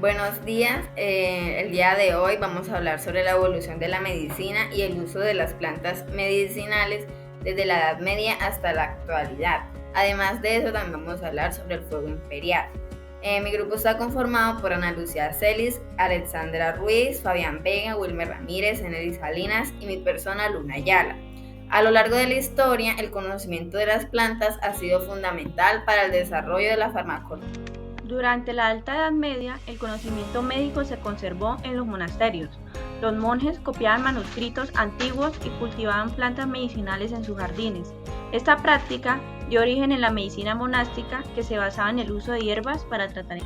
Buenos días, el día de hoy vamos a hablar sobre la evolución de la medicina y el uso de las plantas medicinales desde la Edad Media hasta la actualidad. Además de eso también vamos a hablar sobre el fuego imperial. Mi grupo está conformado por Ana Lucía Celis, Alexandra Ruiz, Fabián Vega, Wilmer Ramírez, Eneli Salinas y mi persona Luna Ayala. A lo largo de la historia, el conocimiento de las plantas ha sido fundamental para el desarrollo de la farmacología. Durante la Alta Edad Media, el conocimiento médico se conservó en los monasterios. Los monjes copiaban manuscritos antiguos y cultivaban plantas medicinales en sus jardines. Esta práctica dio origen en la medicina monástica, que se basaba en el uso de hierbas para tratar.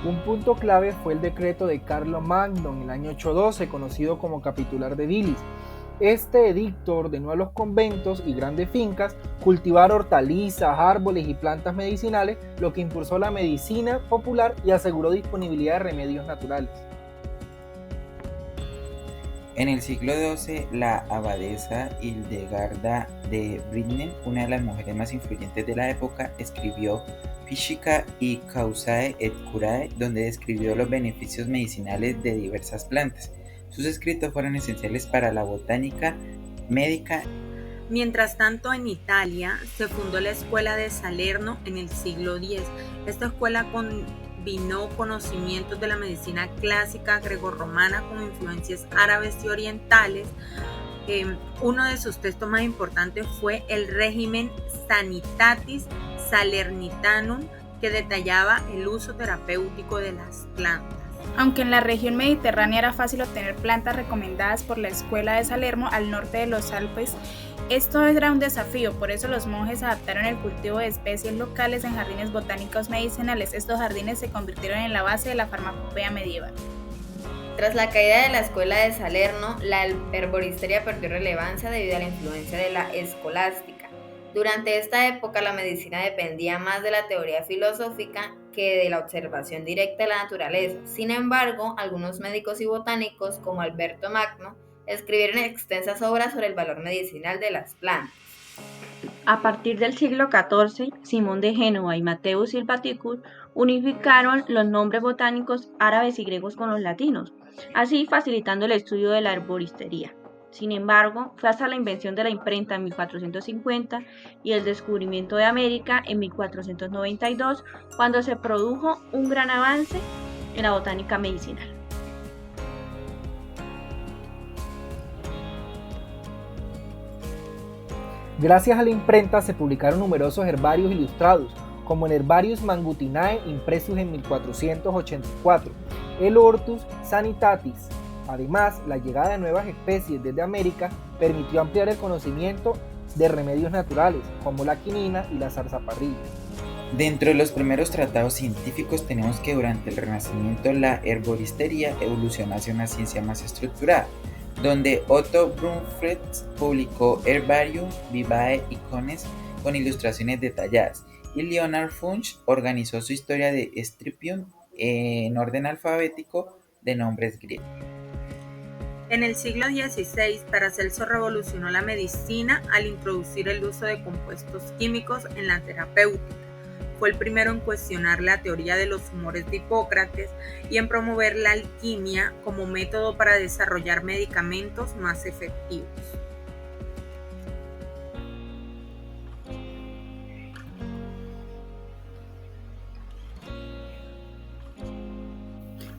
Un punto clave fue el decreto de Carlomagno en el año 812, conocido como Capitular de Bilis. Este edicto ordenó a los conventos y grandes fincas cultivar hortalizas, árboles y plantas medicinales, lo que impulsó la medicina popular y aseguró disponibilidad de remedios naturales. En el siglo XII, la abadesa Hildegarda de Bingen, una de las mujeres más influyentes de la época, escribió Physica y Causae et Curae, donde describió los beneficios medicinales de diversas plantas. Sus escritos fueron esenciales para la botánica médica. Mientras tanto, en Italia se fundó la Escuela de Salerno en el siglo X. Esta escuela combinó conocimientos de la medicina clásica grecorromana con influencias árabes y orientales. Uno de sus textos más importantes fue el Regimen Sanitatis Salernitanum, que detallaba el uso terapéutico de las plantas. Aunque en la región mediterránea era fácil obtener plantas recomendadas por la Escuela de Salerno al norte de los Alpes, esto era un desafío, por eso los monjes adaptaron el cultivo de especies locales en jardines botánicos medicinales. Estos jardines se convirtieron en la base de la farmacopea medieval. Tras la caída de la Escuela de Salerno, la herboristería perdió relevancia debido a la influencia de la escolástica. Durante esta época, la medicina dependía más de la teoría filosófica que de la observación directa de la naturaleza. Sin embargo, algunos médicos y botánicos, como Alberto Magno, escribieron extensas obras sobre el valor medicinal de las plantas. A partir del siglo XIV, Simón de Génova y Mateo Silvaticus unificaron los nombres botánicos árabes y griegos con los latinos, así facilitando el estudio de la herboristería. Sin embargo, fue hasta la invención de la imprenta en 1450 y el descubrimiento de América en 1492 cuando se produjo un gran avance en la botánica medicinal. Gracias a la imprenta se publicaron numerosos herbarios ilustrados, como el Herbarius Mangutinae impresus en 1484, el Hortus Sanitatis. Además, la llegada de nuevas especies desde América permitió ampliar el conocimiento de remedios naturales, como la quinina y la zarzaparrilla. Dentro de los primeros tratados científicos tenemos que durante el Renacimiento la herboristería evolucionó hacia una ciencia más estructurada, donde Otto Brumfritz publicó Herbarium Vivae Icones con ilustraciones detalladas, y Leonard Funch organizó su historia de Stirpium en orden alfabético de nombres griegos. En el siglo XVI, Paracelso revolucionó la medicina al introducir el uso de compuestos químicos en la terapéutica. Fue el primero en cuestionar la teoría de los humores de Hipócrates y en promover la alquimia como método para desarrollar medicamentos más efectivos.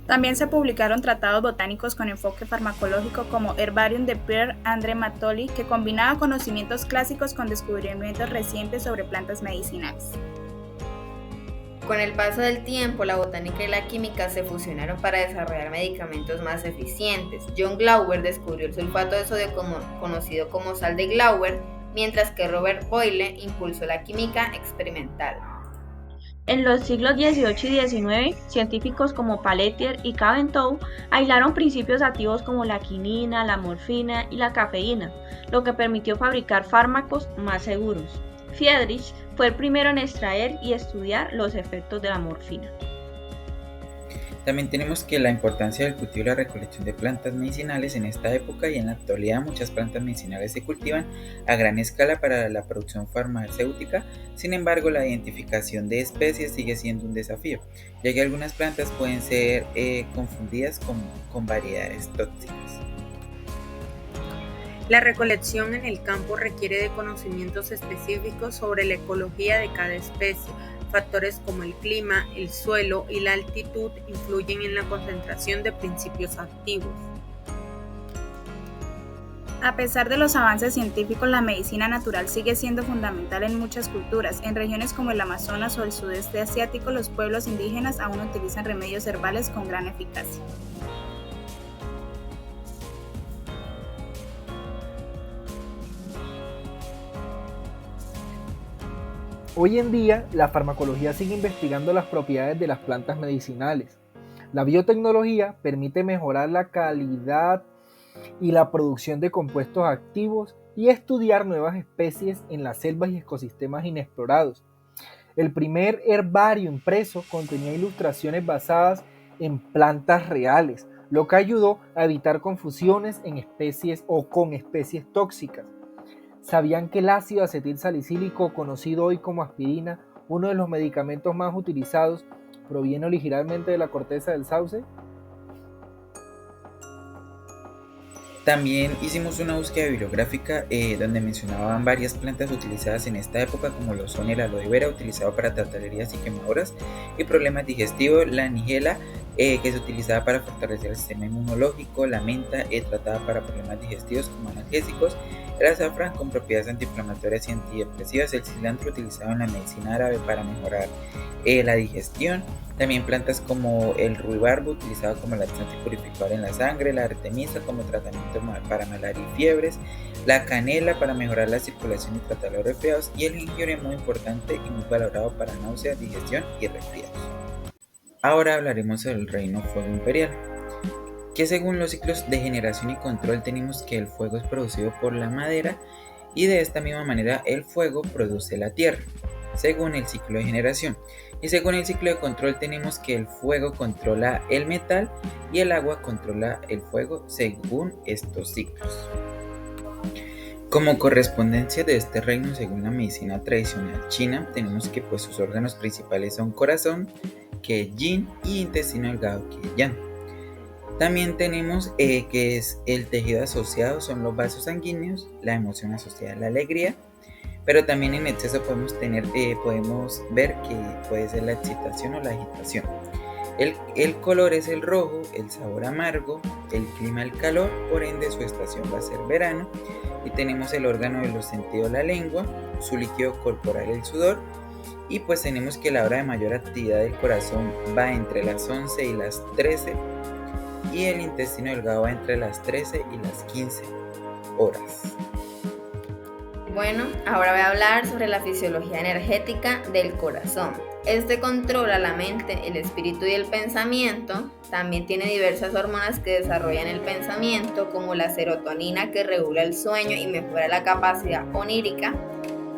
También se publicaron tratados botánicos con enfoque farmacológico como Herbarium de Pierre-André Mattoli, que combinaba conocimientos clásicos con descubrimientos recientes sobre plantas medicinales. Con el paso del tiempo, la botánica y la química se fusionaron para desarrollar medicamentos más eficientes. John Glauber descubrió el sulfato de sodio conocido como sal de Glauber, mientras que Robert Boyle impulsó la química experimental. En los siglos XVIII y XIX, científicos como Pelletier y Caventou aislaron principios activos como la quinina, la morfina y la cafeína, lo que permitió fabricar fármacos más seguros. Friedrich fue el primero en extraer y estudiar los efectos de la morfina. También tenemos que la importancia del cultivo y la recolección de plantas medicinales en esta época y en la actualidad muchas plantas medicinales se cultivan a gran escala para la producción farmacéutica. Sin embargo, la identificación de especies sigue siendo un desafío, ya que algunas plantas pueden ser confundidas con variedades tóxicas. La recolección en el campo requiere de conocimientos específicos sobre la ecología de cada especie. Factores como el clima, el suelo y la altitud influyen en la concentración de principios activos. A pesar de los avances científicos, la medicina natural sigue siendo fundamental en muchas culturas. En regiones como el Amazonas o el sudeste asiático, los pueblos indígenas aún utilizan remedios herbales con gran eficacia. Hoy en día, la farmacología sigue investigando las propiedades de las plantas medicinales. La biotecnología permite mejorar la calidad y la producción de compuestos activos y estudiar nuevas especies en las selvas y ecosistemas inexplorados. El primer herbario impreso contenía ilustraciones basadas en plantas reales, lo que ayudó a evitar confusiones en especies o con especies tóxicas. ¿Sabían que el ácido acetil salicílico, conocido hoy como aspirina, uno de los medicamentos más utilizados, proviene originalmente de la corteza del sauce? También hicimos una búsqueda bibliográfica donde mencionaban varias plantas utilizadas en esta época, como lo son el aloe vera, utilizado para tratar heridas y quemaduras y problemas digestivos, la nigela, que se utilizaba para fortalecer el sistema inmunológico, la menta, tratada para problemas digestivos como analgésicos, el azafrán con propiedades antiinflamatorias y antidepresivas, el cilantro utilizado en la medicina árabe para mejorar la digestión, también plantas como el ruibarbo utilizado como laxante purificador en la sangre, la artemisa como tratamiento para malaria y fiebres, la canela para mejorar la circulación y tratar los resfriados y el jengibre muy importante y muy valorado para náuseas, digestión y resfriados. Ahora hablaremos del reino fuego imperial, que según los ciclos de generación y control tenemos que el fuego es producido por la madera y de esta misma manera el fuego produce la tierra, según el ciclo de generación. Y según el ciclo de control tenemos que el fuego controla el metal y el agua controla el fuego según estos ciclos. Como correspondencia de este reino según la medicina tradicional china, tenemos que pues sus órganos principales son corazón, que es yin, y intestino delgado, que es yang. También tenemos que es el tejido asociado, son los vasos sanguíneos, la emoción asociada a la alegría, pero también en exceso podemos ver que puede ser la excitación o la agitación. El color es el rojo, el sabor amargo, el clima el calor, por ende su estación va a ser verano. Y tenemos el órgano de los sentidos, la lengua, su líquido corporal el sudor. Y pues tenemos que la hora de mayor actividad del corazón va entre las 11 y las 13 y el intestino delgado va entre las 13 y las 15 horas. Bueno, ahora voy a hablar sobre la fisiología energética del corazón. Este controla la mente, el espíritu y el pensamiento. También tiene diversas hormonas que desarrollan el pensamiento, como la serotonina, que regula el sueño y mejora la capacidad onírica,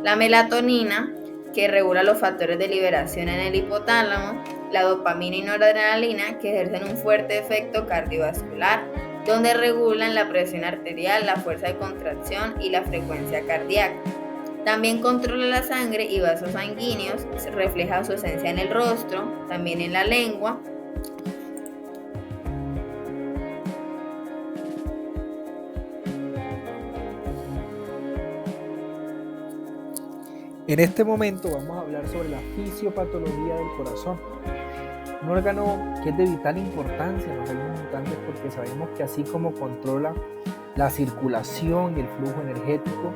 la melatonina, que regula los factores de liberación en el hipotálamo, la dopamina y noradrenalina, que ejercen un fuerte efecto cardiovascular, donde regulan la presión arterial, la fuerza de contracción y la frecuencia cardíaca. También controla la sangre y vasos sanguíneos, refleja su esencia en el rostro, también en la lengua. En este momento vamos a hablar sobre la fisiopatología del corazón. Un órgano que es de vital importancia en los reinos mutantes porque sabemos que así como controla la circulación y el flujo energético,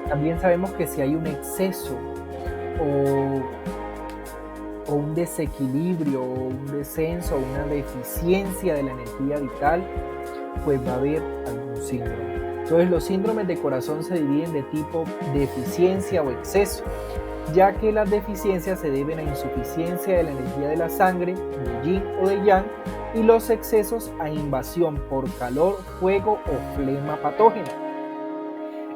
también sabemos que si hay un exceso o un desequilibrio o un descenso o una deficiencia de la energía vital, pues va a haber algún síndrome. Entonces los síndromes de corazón se dividen de tipo deficiencia o exceso, ya que las deficiencias se deben a insuficiencia de la energía de la sangre, de yin o de yang, y los excesos a invasión por calor, fuego o flema patógena.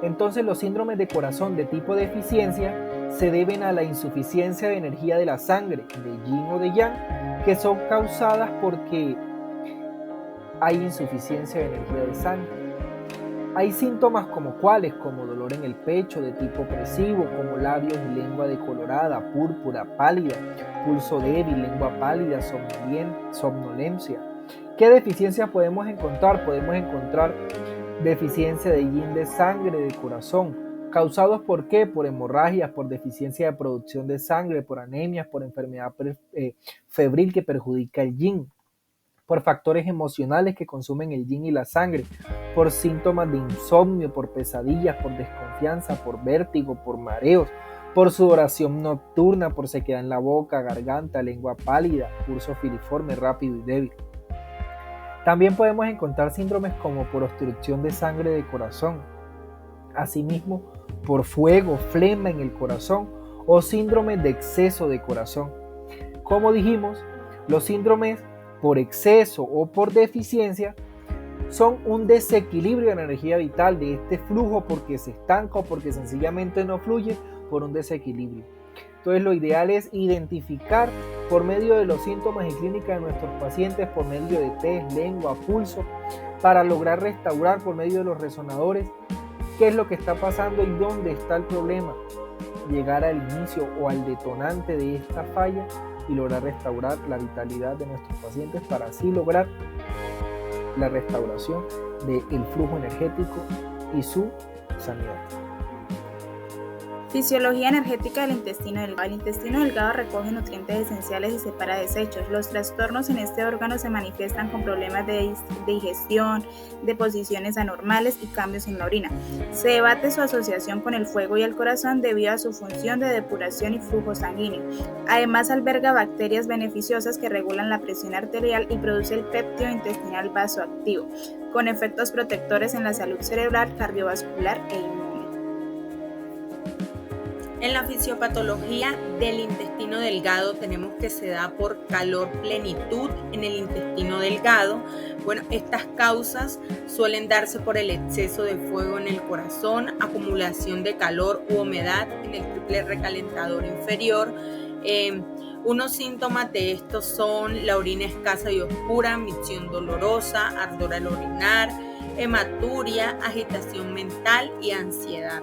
Entonces los síndromes de corazón de tipo deficiencia se deben a la insuficiencia de energía de la sangre, de yin o de yang, que son causadas porque hay insuficiencia de energía de sangre. Hay síntomas como dolor en el pecho de tipo opresivo, como labios y lengua decolorada, púrpura, pálida, pulso débil, lengua pálida, somnolencia. ¿Qué deficiencias podemos encontrar? Podemos encontrar deficiencia de yin de sangre, de corazón. ¿Causados por qué? Por hemorragias, por deficiencia de producción de sangre, por anemias, por enfermedad febril que perjudica el yin, por factores emocionales que consumen el yin y la sangre, por síntomas de insomnio, por pesadillas, por desconfianza, por vértigo, por mareos, por sudoración nocturna, por sequedad en la boca, garganta, lengua pálida, pulso filiforme, rápido y débil. También podemos encontrar síndromes como por obstrucción de sangre de corazón, asimismo por fuego, flema en el corazón o síndromes de exceso de corazón. Como dijimos, los síndromes por exceso o por deficiencia son un desequilibrio de la energía vital de este flujo porque se estanca o porque sencillamente no fluye por un desequilibrio. Entonces lo ideal es identificar por medio de los síntomas y clínicas de nuestros pacientes, por medio de test, lengua, pulso, para lograr restaurar por medio de los resonadores qué es lo que está pasando y dónde está el problema. Llegar al inicio o al detonante de esta falla y lograr restaurar la vitalidad de nuestros pacientes para así lograr la restauración del flujo energético y su sanidad. Fisiología energética del intestino delgado. El intestino delgado recoge nutrientes esenciales y separa desechos. Los trastornos en este órgano se manifiestan con problemas de digestión, deposiciones anormales y cambios en la orina. Se debate su asociación con el fuego y el corazón debido a su función de depuración y flujo sanguíneo. Además, alberga bacterias beneficiosas que regulan la presión arterial y produce el péptido intestinal vasoactivo, con efectos protectores en la salud cerebral, cardiovascular e inmune. En la fisiopatología del intestino delgado tenemos que se da por calor plenitud en el intestino delgado. Bueno, estas causas suelen darse por el exceso de fuego en el corazón, acumulación de calor u humedad en el triple recalentador inferior. Unos síntomas de estos son la orina escasa y oscura, micción dolorosa, ardor al orinar, hematuria, agitación mental y ansiedad.